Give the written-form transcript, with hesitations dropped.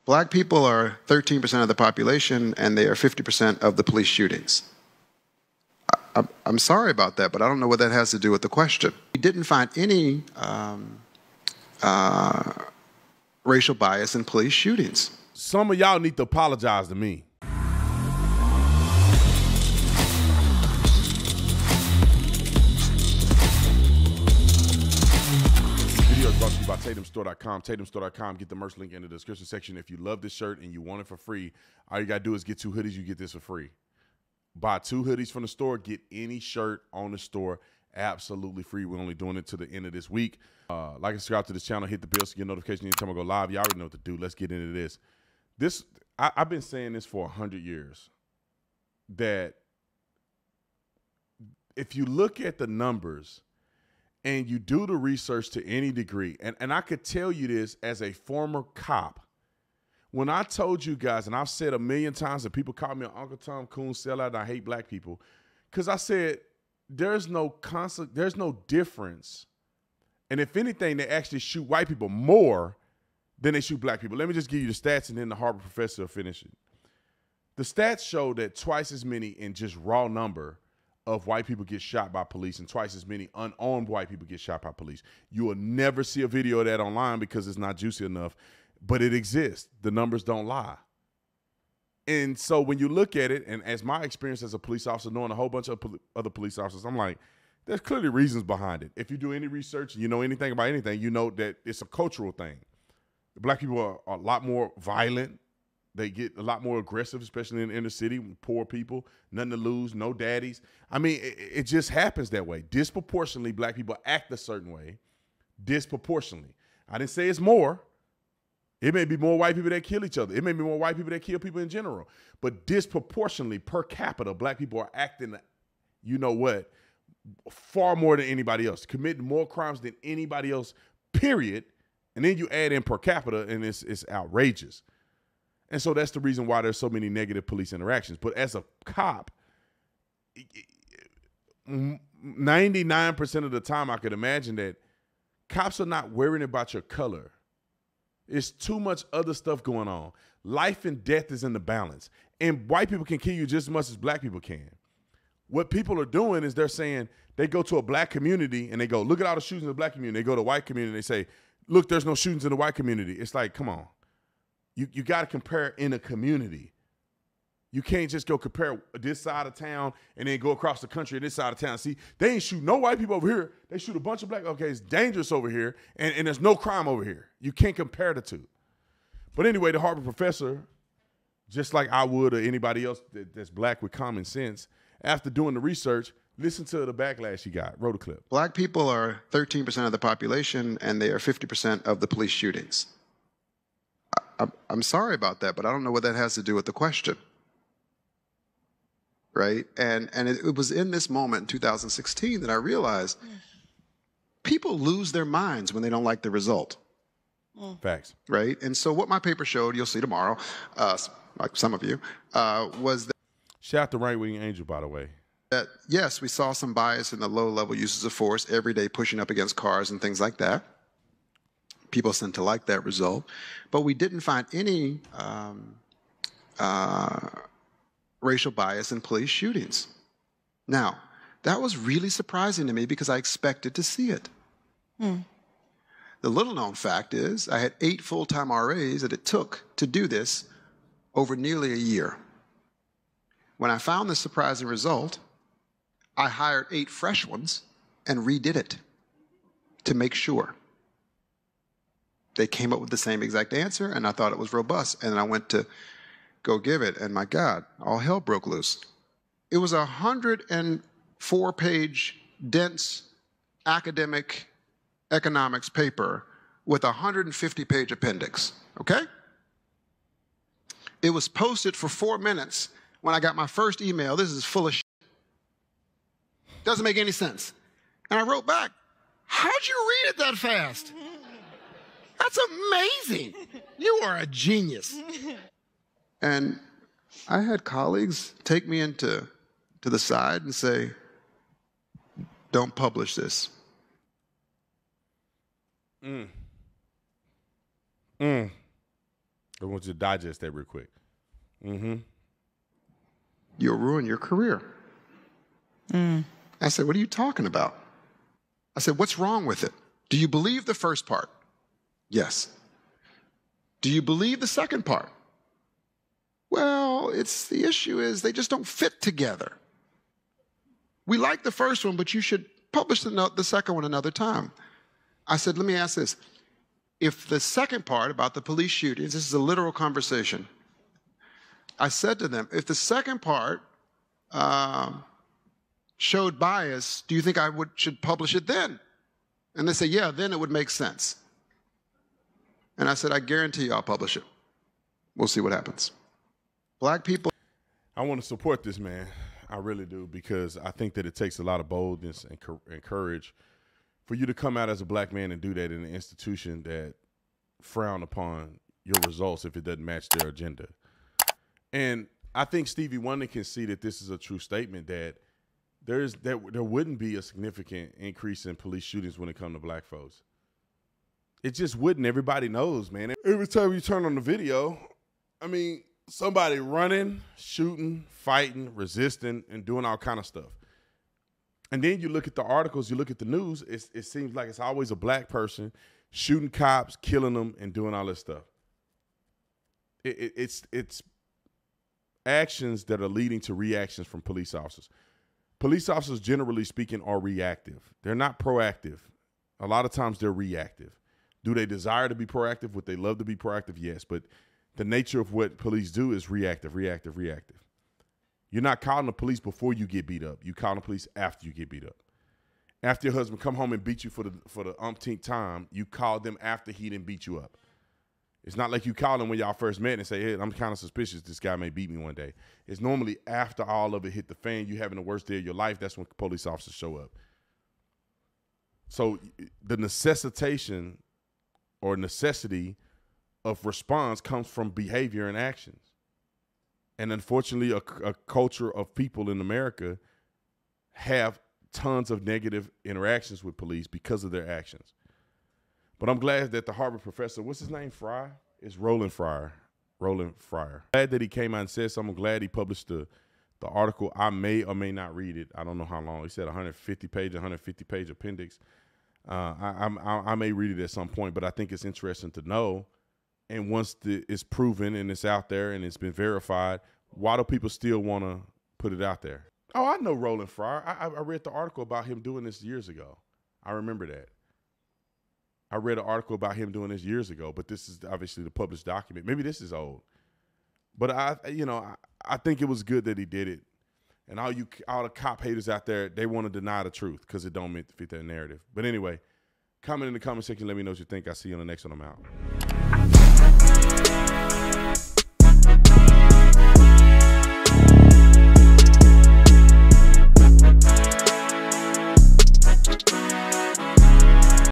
Black people are 13% of the population, and they are 50% of the police shootings. I'm sorry about that, but I don't know what that has to do with the question. We didn't find any racial bias in police shootings. Some of y'all need to apologize to me. Video is brought to you by TatumStore.com. TatumStore.com. Get the merch link in the description section. If you love this shirt and you want it for free, all you got to do is get 2 hoodies. You get this for free. Buy 2 hoodies from the store. Get any shirt on the store absolutely free. We're only doing it to the end of this week. Like and subscribe to this channel. Hit the bell so you get notification anytime I go live. You already know what to do. Let's get into this. I've been saying this for 100 years, that if you look at the numbers and you do the research to any degree, and I could tell you this as a former cop, when I told you guys, and I've said a million times that people call me an Uncle Tom Coon sellout and I hate black people, because I said there's no difference. And if anything, they actually shoot white people more than they shoot black people. Let me just give you the stats, and then the Harvard professor will finish it. The stats show that twice as many in just raw number of white people get shot by police and twice as many unarmed white people get shot by police. You will never see a video of that online because it's not juicy enough, but it exists. The numbers don't lie. And so when you look at it, and as my experience as a police officer, knowing a whole bunch of other police officers, I'm like, there's clearly reasons behind it. If you do any research, you know anything about anything, you know that it's a cultural thing. Black people are a lot more violent. They get a lot more aggressive, especially in the inner city. Poor people, nothing to lose, no daddies. I mean, it just happens that way. Disproportionately, black people act a certain way. Disproportionately. I didn't say it's more. It may be more white people that kill each other. It may be more white people that kill people in general. But disproportionately, per capita, black people are acting, you know what, far more than anybody else, committing more crimes than anybody else, period. And then you add in per capita, and it's outrageous. And so that's the reason why there's so many negative police interactions. But as a cop, 99% of the time I could imagine that cops are not worrying about your color. It's too much other stuff going on. Life and death is in the balance. And white people can kill you just as much as black people can. What people are doing is they're saying, they go to a black community and they go, look at all the shootings in the black community. They go to a white community and they say, look, there's no shootings in the white community. It's like, come on. You got to compare in a community. You can't just go compare this side of town and then go across the country and this side of town. See, they ain't shoot no white people over here. They shoot a bunch of black. Okay, it's dangerous over here, and there's no crime over here. You can't compare the two. But anyway, the Harvard professor, just like I would or anybody else that's black with common sense, after doing the research, listen to the backlash he got. Wrote a clip. Black people are 13% of the population, and they are 50% of the police shootings. I'm sorry about that, but I don't know what that has to do with the question. Right? And it was in this moment in 2016 that I realized people lose their minds when they don't like the result. Facts. Right? And so what my paper showed, you'll see tomorrow, like some of you, was that... Shout out to Right Wing Angel, by the way. That, yes, we saw some bias in the low-level uses of force, every day pushing up against cars and things like that. People seem to like that result. But we didn't find any racial bias in police shootings. Now, that was really surprising to me because I expected to see it. The little-known fact is I had 8 full-time RAs that it took to do this over nearly a year. When I found this surprising result, I hired 8 fresh ones and redid it to make sure. They came up with the same exact answer, and I thought it was robust. And I went to go give it, and my God, all hell broke loose. It was a 104-page, dense, academic economics paper with a 150-page appendix, okay? It was posted for 4 minutes when I got my first email. This is full of shit. Doesn't make any sense. And I wrote back, how'd you read it that fast? That's amazing. You are a genius. And I had colleagues take me to the side and say, don't publish this. I want you to digest that real quick. You'll ruin your career. I said, what are you talking about? I said, what's wrong with it? Do you believe the first part? Yes. Do you believe the second part? Well, the issue is they just don't fit together. We like the first one, but you should publish the second one another time. I said, let me ask this. If the second part about the police shootings, this is a literal conversation. I said to them, if the second part showed bias, do you think I should publish it then? And they say, yeah, then it would make sense. And I said, I guarantee you I'll publish it. We'll see what happens. Black people. I want to support this, man. I really do, because I think that it takes a lot of boldness and courage for you to come out as a black man and do that in an institution that frown upon your results if it doesn't match their agenda. And I think Stevie Wonder can see that this is a true statement, that there wouldn't be a significant increase in police shootings when it comes to black folks. It just wouldn't. Everybody knows, man. Every time you turn on the video, I mean, somebody running, shooting, fighting, resisting, and doing all kind of stuff. And then you look at the articles, you look at the news, it seems like it's always a black person shooting cops, killing them, and doing all this stuff. It's actions that are leading to reactions from police officers. Police officers, generally speaking, are reactive. They're not proactive. A lot of times they're reactive. Do they desire to be proactive? Would they love to be proactive? Yes, but the nature of what police do is reactive, reactive, reactive. You're not calling the police before you get beat up. You call the police after you get beat up. After your husband come home and beat you for the umpteenth time, you call them after he didn't beat you up. It's not like you call him when y'all first met and say, hey, I'm kind of suspicious this guy may beat me one day. It's normally after all of it hit the fan, you having the worst day of your life, that's when police officers show up. So the necessitation or necessity of response comes from behavior and actions. And unfortunately, a culture of people in America have tons of negative interactions with police because of their actions. But I'm glad that the Harvard professor, what's his name, Fryer? It's Roland Fryer. Roland Fryer. Glad that he came out and said something. I'm glad he published the article. I may or may not read it. I don't know how long. He said 150-page appendix. I may read it at some point, but I think it's interesting to know. And once it's proven and it's out there and it's been verified, why do people still want to put it out there? Oh, I know Roland Fryer. I read the article about him doing this years ago. I remember that. I read an article about him doing this years ago, but this is obviously the published document. Maybe this is old. But I think it was good that he did it. And all the cop haters out there, they want to deny the truth because it don't fit their narrative. But anyway, comment in the comment section. Let me know what you think. I'll see you on the next one. I'm out.